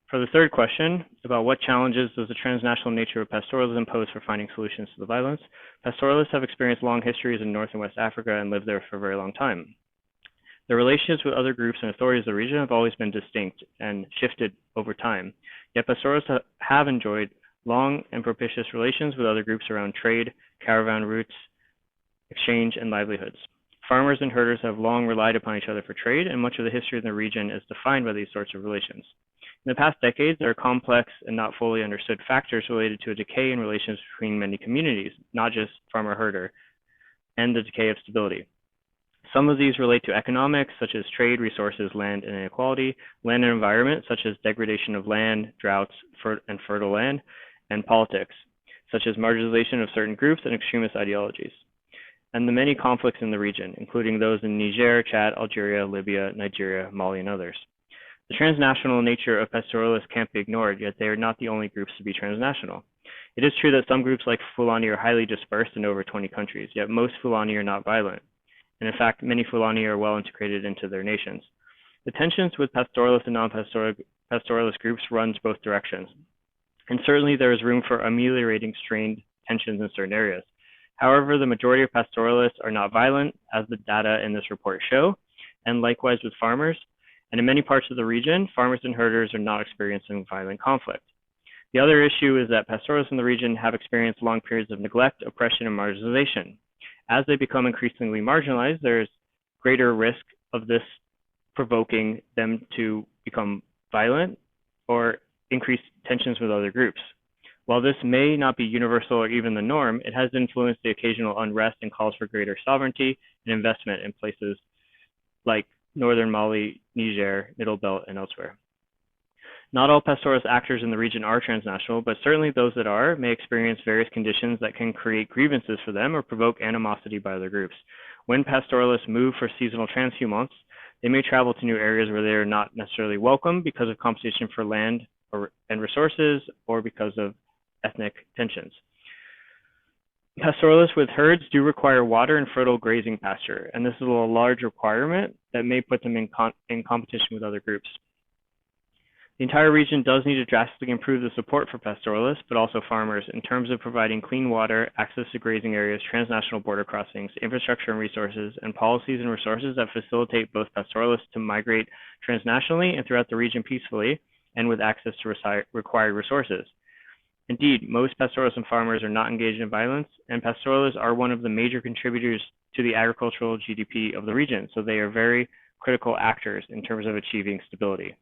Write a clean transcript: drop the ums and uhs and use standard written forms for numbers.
For the third question, about what challenges does the transnational nature of pastoralism pose for finding solutions to the violence, pastoralists have experienced long histories in North and West Africa and lived there for a very long time. Their relationships with other groups and authorities of the region have always been distinct and shifted over time. Yet pastoralists have enjoyed long and propitious relations with other groups around trade, caravan routes, exchange, and livelihoods. Farmers and herders have long relied upon each other for trade, and much of the history in the region is defined by these sorts of relations. In the past decades, there are complex and not fully understood factors related to a decay in relations between many communities, not just farmer-herder, and the decay of stability. Some of these relate to economics, such as trade, resources, land, and inequality, land and environment, such as degradation of land, droughts, and fertile land, and politics, such as marginalization of certain groups and extremist ideologies, and the many conflicts in the region, including those in Niger, Chad, Algeria, Libya, Nigeria, Mali, and others. The transnational nature of pastoralists can't be ignored, yet they are not the only groups to be transnational. It is true that some groups like Fulani are highly dispersed in over 20 countries, yet most Fulani are not violent. And in fact, many Fulani are well integrated into their nations. The tensions with pastoralist and non-pastoralist groups runs both directions. And certainly there is room for ameliorating strained tensions in certain areas. However, the majority of pastoralists are not violent, as the data in this report show, and likewise with farmers. And in many parts of the region, farmers and herders are not experiencing violent conflict. The other issue is that pastoralists in the region have experienced long periods of neglect, oppression, and marginalization. As they become increasingly marginalized, there is greater risk of this provoking them to become violent or increase tensions with other groups. While this may not be universal or even the norm, it has influenced the occasional unrest and calls for greater sovereignty and investment in places like northern Mali, Niger, Middle Belt, and elsewhere. Not all pastoralist actors in the region are transnational, but certainly those that are may experience various conditions that can create grievances for them or provoke animosity by other groups. When pastoralists move for seasonal transhumance, they may travel to new areas where they are not necessarily welcome because of competition for land and resources or because of ethnic tensions. Pastoralists with herds do require water and fertile grazing pasture, and this is a large requirement that may put them in competition with other groups. The entire region does need to drastically improve the support for pastoralists, but also farmers, in terms of providing clean water, access to grazing areas, transnational border crossings, infrastructure and resources, and policies and resources that facilitate both pastoralists to migrate transnationally and throughout the region peacefully and with access to required resources. Indeed, most pastoralists and farmers are not engaged in violence, and pastoralists are one of the major contributors to the agricultural GDP of the region, so they are very critical actors in terms of achieving stability.